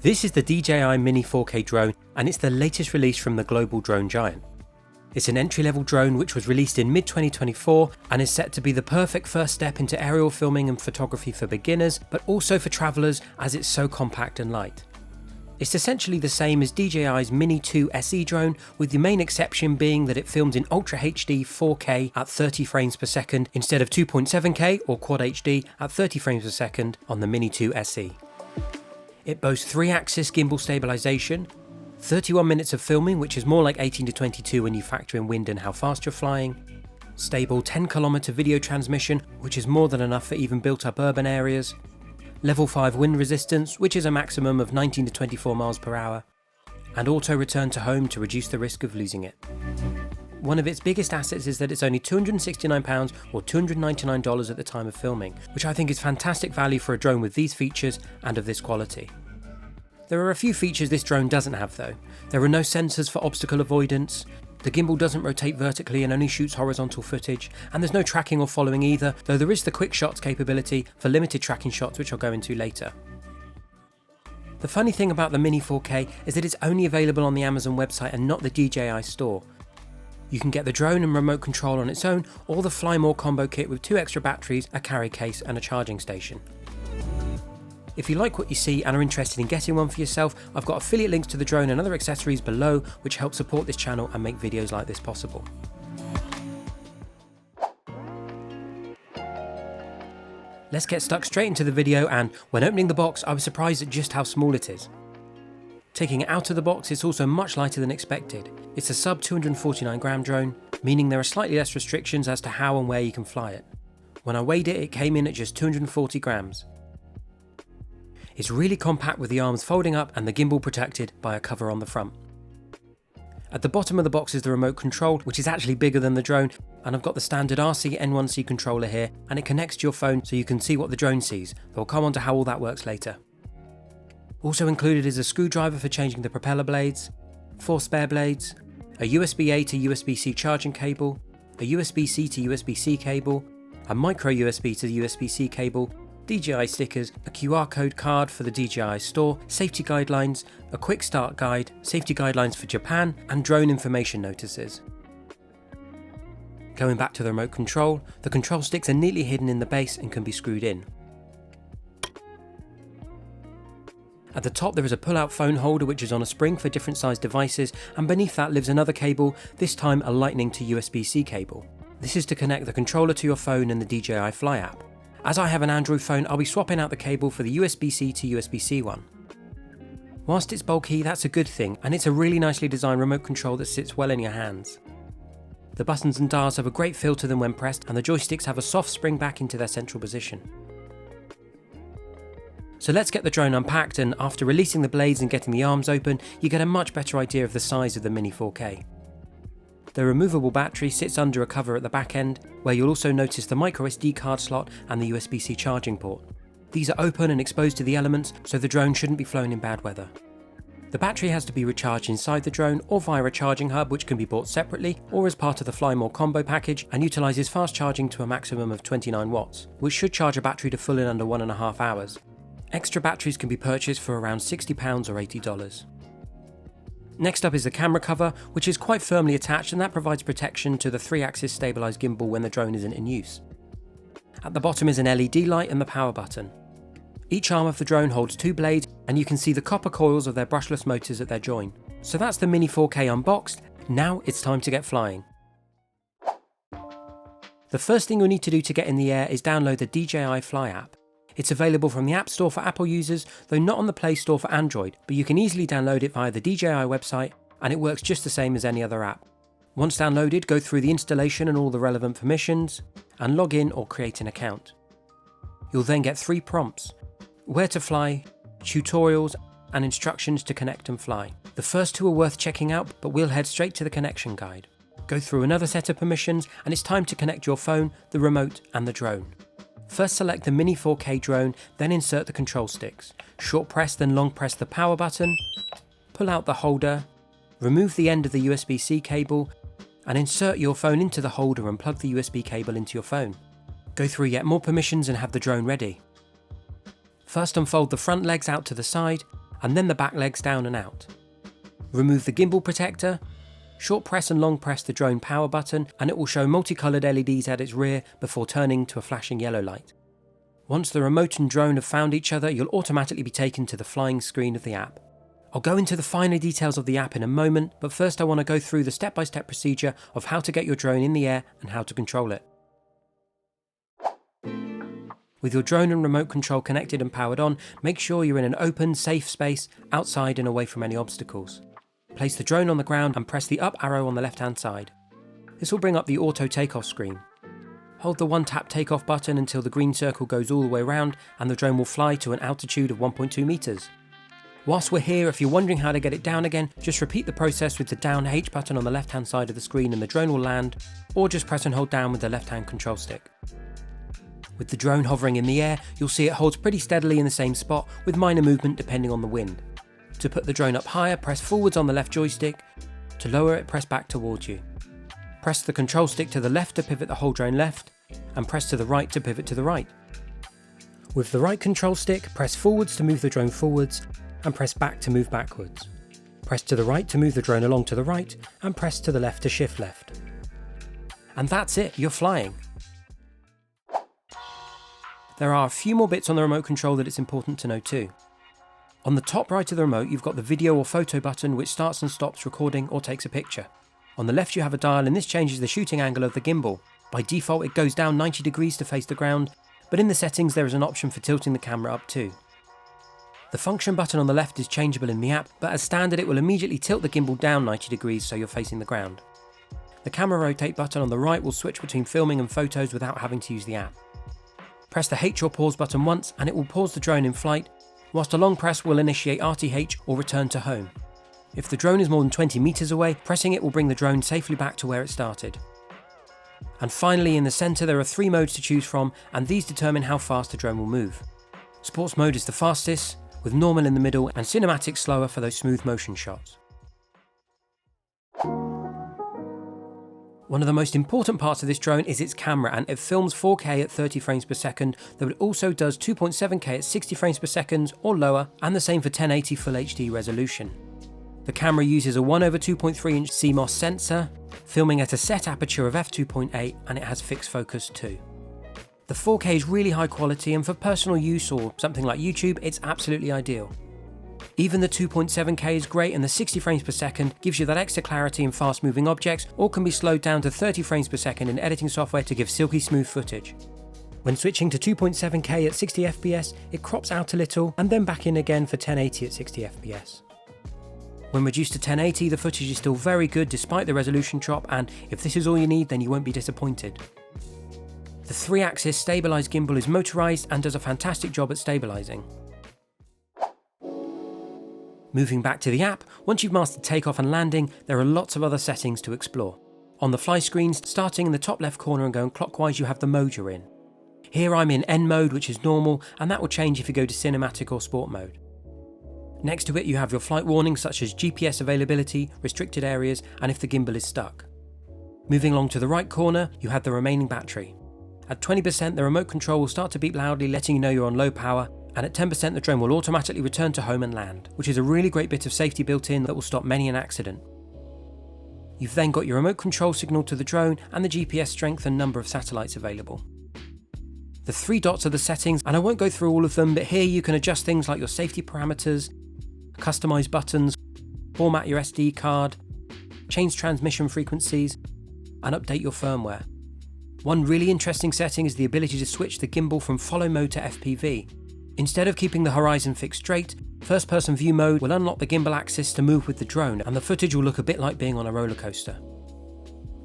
This is the DJI Mini 4K drone, and it's the latest release from the global drone giant. It's an entry-level drone which was released in mid-2024 and is set to be the perfect first step into aerial filming and photography for beginners, but also for travellers as it's so compact and light. It's essentially the same as DJI's Mini 2 SE drone, with the main exception being that it films in Ultra HD 4K at 30 frames per second instead of 2.7K or Quad HD at 30 frames per second on the Mini 2 SE. It boasts 3-axis gimbal stabilisation, 31 minutes of filming, which is more like 18 to 22 when you factor in wind and how fast you're flying, stable 10km video transmission, which is more than enough for even built-up urban areas, level 5 wind resistance, which is a maximum of 19 to 24 miles per hour, and auto return to home to reduce the risk of losing it. One of its biggest assets is that it's only £269 or $299 at the time of filming, which I think is fantastic value for a drone with these features and of this quality. There are a few features this drone doesn't have though. There are no sensors for obstacle avoidance, the gimbal doesn't rotate vertically and only shoots horizontal footage, and there's no tracking or following either, though there is the quick shots capability for limited tracking shots, which I'll go into later. The funny thing about the Mini 4K is that it's only available on the Amazon website and not the DJI store. You can get the drone and remote control on its own, or the Fly More combo kit with 2 extra batteries, a carry case and a charging station. If you like what you see and are interested in getting one for yourself, I've got affiliate links to the drone and other accessories below which help support this channel and make videos like this possible. Let's get stuck straight into the video, and when opening the box I was surprised at just how small it is. Taking it out of the box, it's also much lighter than expected. It's a sub 249 gram drone, meaning there are slightly less restrictions as to how and where you can fly it. When I weighed it, it came in at just 240 grams. It's really compact with the arms folding up and the gimbal protected by a cover on the front. At the bottom of the box is the remote control, which is actually bigger than the drone, and I've got the standard RC N1C controller here, and it connects to your phone so you can see what the drone sees, though I'll come on to how all that works later. Also included is a screwdriver for changing the propeller blades, 4 spare blades, a USB-A to USB-C charging cable, a USB-C to USB-C cable, a micro USB to USB-C cable, DJI stickers, a QR code card for the DJI store, safety guidelines, a quick start guide, safety guidelines for Japan, and drone information notices. Going back to the remote control, the control sticks are neatly hidden in the base and can be screwed in. At the top there is a pull-out phone holder which is on a spring for different sized devices, and beneath that lives another cable, this time a lightning to USB-C cable. This is to connect the controller to your phone and the DJI Fly App. As I have an Android phone, I'll be swapping out the cable for the USB-C to USB-C one. Whilst it's bulky, that's a good thing, and it's a really nicely designed remote control that sits well in your hands. The buttons and dials have a great feel to them when pressed, and the joysticks have a soft spring back into their central position. So let's get the drone unpacked, and after releasing the blades and getting the arms open, you get a much better idea of the size of the Mini 4K. The removable battery sits under a cover at the back end, where you'll also notice the micro SD card slot and the USB-C charging port. These are open and exposed to the elements, so the drone shouldn't be flown in bad weather. The battery has to be recharged inside the drone or via a charging hub, which can be bought separately or as part of the Fly More combo package, and utilises fast charging to a maximum of 29 watts, which should charge a battery to full in under 1.5 hours. Extra batteries can be purchased for around £60 or $80. Next up is the camera cover, which is quite firmly attached, and that provides protection to the 3-axis stabilised gimbal when the drone isn't in use. At the bottom is an LED light and the power button. Each arm of the drone holds 2 blades, and you can see the copper coils of their brushless motors at their join. So that's the Mini 4K unboxed. Now it's time to get flying. The first thing you'll need to do to get in the air is download the DJI Fly App. It's available from the App Store for Apple users, though not on the Play Store for Android, but you can easily download it via the DJI website, and it works just the same as any other app. Once downloaded, go through the installation and all the relevant permissions, and log in or create an account. You'll then get 3 prompts: where to fly, tutorials, and instructions to connect and fly. The first 2 are worth checking out, but we'll head straight to the connection guide. Go through another set of permissions, and it's time to connect your phone, the remote, and the drone. First select the Mini 4K drone, then insert the control sticks. Short press then long press the power button, pull out the holder, remove the end of the USB-C cable, and insert your phone into the holder and plug the USB cable into your phone. Go through yet more permissions and have the drone ready. First unfold the front legs out to the side, and then the back legs down and out. Remove the gimbal protector, short press and long press the drone power button, and it will show multicoloured LEDs at its rear before turning to a flashing yellow light. Once the remote and drone have found each other, you'll automatically be taken to the flying screen of the app. I'll go into the finer details of the app in a moment, but first I want to go through the step-by-step procedure of how to get your drone in the air and how to control it. With your drone and remote control connected and powered on, make sure you're in an open, safe space, outside and away from any obstacles. Place the drone on the ground and press the up arrow on the left-hand side. This will bring up the auto takeoff screen. Hold the one-tap takeoff button until the green circle goes all the way around and the drone will fly to an altitude of 1.2 meters. Whilst we're here, if you're wondering how to get it down again, just repeat the process with the down H button on the left-hand side of the screen and the drone will land, or just press and hold down with the left-hand control stick. With the drone hovering in the air, you'll see it holds pretty steadily in the same spot with minor movement depending on the wind. To put the drone up higher, press forwards on the left joystick. To lower it, press back towards you. Press the control stick to the left to pivot the whole drone left, and press to the right to pivot to the right. With the right control stick, press forwards to move the drone forwards, and press back to move backwards. Press to the right to move the drone along to the right, and press to the left to shift left. And that's it, you're flying. There are a few more bits on the remote control that it's important to know too. On the top right of the remote, you've got the video or photo button which starts and stops recording or takes a picture. On the left you have a dial and this changes the shooting angle of the gimbal. By default it goes down 90 degrees to face the ground, but in the settings there is an option for tilting the camera up too. The function button on the left is changeable in the app, but as standard it will immediately tilt the gimbal down 90 degrees so you're facing the ground. The camera rotate button on the right will switch between filming and photos without having to use the app. Press the H or pause button once and it will pause the drone in flight, whilst a long press will initiate RTH or return to home. If the drone is more than 20 meters away, pressing it will bring the drone safely back to where it started. And finally, in the center there are 3 modes to choose from, and these determine how fast the drone will move. Sports mode is the fastest, with normal in the middle and cinematic slower for those smooth motion shots. One of the most important parts of this drone is its camera, and it films 4K at 30 frames per second, though it also does 2.7K at 60 frames per second or lower, and the same for 1080 Full HD resolution. The camera uses a 1/2.3-inch CMOS sensor, filming at a set aperture of f2.8, and it has fixed focus too. The 4K is really high quality, and for personal use or something like YouTube, it's absolutely ideal. Even the 2.7K is great, and the 60 frames per second gives you that extra clarity in fast moving objects, or can be slowed down to 30 frames per second in editing software to give silky smooth footage. When switching to 2.7K at 60 FPS, it crops out a little and then back in again for 1080 at 60 FPS. When reduced to 1080, the footage is still very good despite the resolution drop, and if this is all you need, then you won't be disappointed. The 3-axis stabilised gimbal is motorised and does a fantastic job at stabilising. Moving back to the app, once you've mastered takeoff and landing, there are lots of other settings to explore. On the fly screens, starting in the top left corner and going clockwise, you have the mode you're in. Here I'm in N mode, which is normal, and that will change if you go to cinematic or sport mode. Next to it you have your flight warnings such as GPS availability, restricted areas, and if the gimbal is stuck. Moving along to the right corner, you have the remaining battery. At 20% the remote control will start to beep loudly, letting you know you're on low power, and at 10% the drone will automatically return to home and land, which is a really great bit of safety built in that will stop many an accident. You've then got your remote control signal to the drone and the GPS strength and number of satellites available. The 3 dots are the settings, and I won't go through all of them, but here you can adjust things like your safety parameters, customize buttons, format your SD card, change transmission frequencies, and update your firmware. One really interesting setting is the ability to switch the gimbal from follow mode to FPV. Instead of keeping the horizon fixed straight, first person view mode will unlock the gimbal axis to move with the drone, and the footage will look a bit like being on a roller coaster.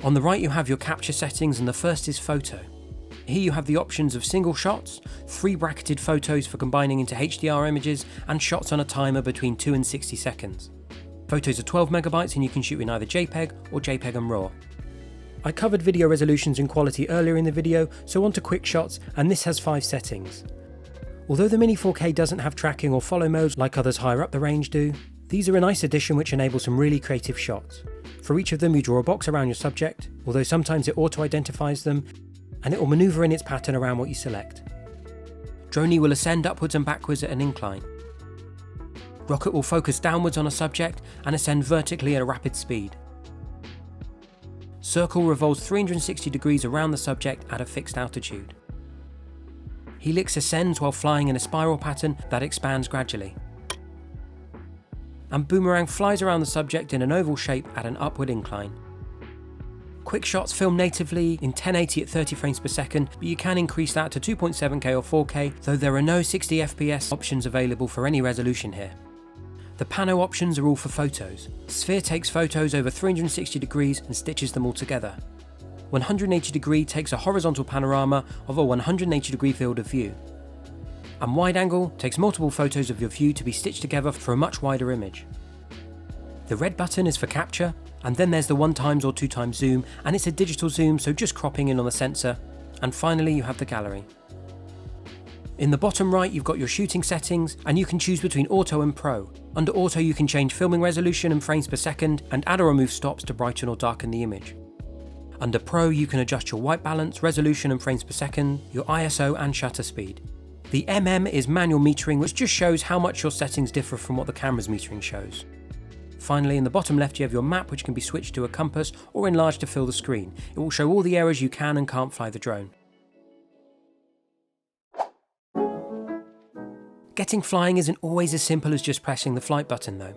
On the right you have your capture settings, and the first is photo. Here you have the options of single shots, 3 bracketed photos for combining into HDR images, and shots on a timer between 2 and 60 seconds. Photos are 12 megabytes and you can shoot in either JPEG or JPEG and RAW. I covered video resolutions and quality earlier in the video, so on to quick shots, and this has 5 settings. Although the Mini 4K doesn't have tracking or follow modes like others higher up the range do, these are a nice addition which enable some really creative shots. For each of them you draw a box around your subject, although sometimes it auto-identifies them, and it will manoeuvre in its pattern around what you select. Droney will ascend upwards and backwards at an incline. Rocket will focus downwards on a subject and ascend vertically at a rapid speed. Circle revolves 360 degrees around the subject at a fixed altitude. Helix ascends while flying in a spiral pattern that expands gradually. And Boomerang flies around the subject in an oval shape at an upward incline. Quick shots film natively in 1080 at 30 frames per second, but you can increase that to 2.7K or 4K, though there are no 60 FPS options available for any resolution here. The pano options are all for photos. Sphere takes photos over 360 degrees and stitches them all together. 180 degree takes a horizontal panorama of a 180 degree field of view. And wide angle takes multiple photos of your view to be stitched together for a much wider image. The red button is for capture, and then there's the 1x or 2x zoom, and it's a digital zoom, so just cropping in on the sensor. And finally you have the gallery. In the bottom right you've got your shooting settings, and you can choose between auto and pro. Under auto you can change filming resolution and frames per second, and add or remove stops to brighten or darken the image. Under pro you can adjust your white balance, resolution and frames per second, your ISO and shutter speed. The is manual metering, which just shows how much your settings differ from what the camera's metering shows. Finally, in the bottom left you have your map, which can be switched to a compass or enlarged to fill the screen. It will show all the areas you can and can't fly the drone. Getting flying isn't always as simple as just pressing the flight button though.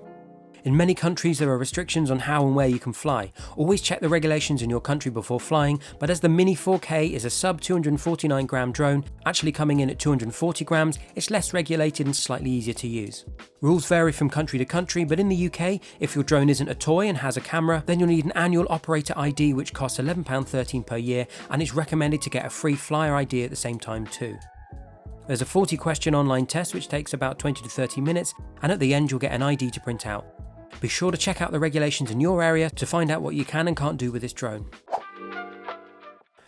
In many countries there are restrictions on how and where you can fly. Always check the regulations in your country before flying, but as the Mini 4K is a sub 249 gram drone, actually coming in at 240 grams, it's less regulated and slightly easier to use. Rules vary from country to country, but in the UK, if your drone isn't a toy and has a camera, then you'll need an annual operator ID which costs £11.13 per year, and it's recommended to get a free flyer ID at the same time too. There's a 40 question online test which takes about 20 to 30 minutes, and at the end you'll get an ID to print out. Be sure to check out the regulations in your area to find out what you can and can't do with this drone.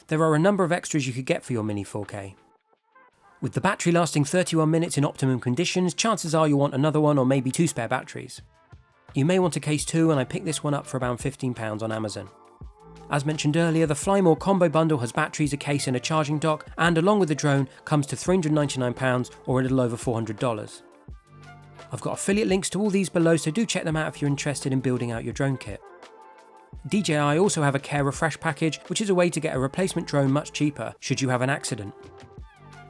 There are a number of extras you could get for your Mini 4K. With the battery lasting 31 minutes in optimum conditions, chances are you'll want another one or maybe 2 spare batteries. You may want a case too, and I picked this one up for around £15 on Amazon. As mentioned earlier, the Fly More combo bundle has batteries, a case and a charging dock, and along with the drone comes to £399 or a little over $400. I've got affiliate links to all these below, so do check them out if you're interested in building out your drone kit. DJI also have a Care Refresh package, which is a way to get a replacement drone much cheaper should you have an accident.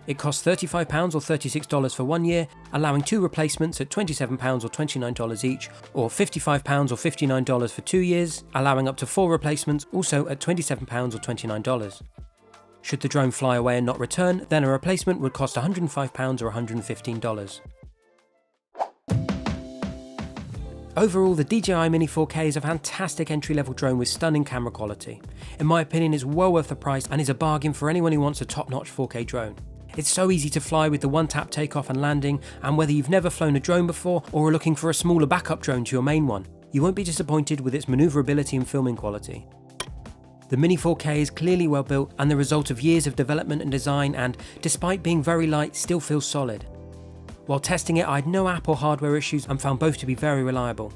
It costs £35 or $36 for 1 year, allowing 2 replacements at £27 or $29 each, or £55 or $59 for 2 years, allowing up to 4 replacements, also at £27 or $29. Should the drone fly away and not return, then a replacement would cost £105 or $115. Overall, the DJI Mini 4K is a fantastic entry-level drone with stunning camera quality. In my opinion, it's well worth the price and is a bargain for anyone who wants a top-notch 4K drone. It's so easy to fly with the one-tap takeoff and landing, and whether you've never flown a drone before or are looking for a smaller backup drone to your main one, you won't be disappointed with its manoeuvrability and filming quality. The Mini 4K is clearly well built and the result of years of development and design, and despite being very light, still feels solid. While testing it, I had no app or hardware issues and found both to be very reliable.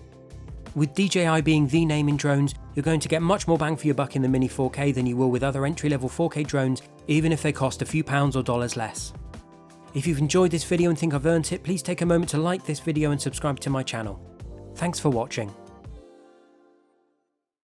With DJI being the name in drones, you're going to get much more bang for your buck in the Mini 4K than you will with other entry-level 4K drones, even if they cost a few pounds or dollars less. If you've enjoyed this video and think I've earned it, please take a moment to like this video and subscribe to my channel. Thanks for watching.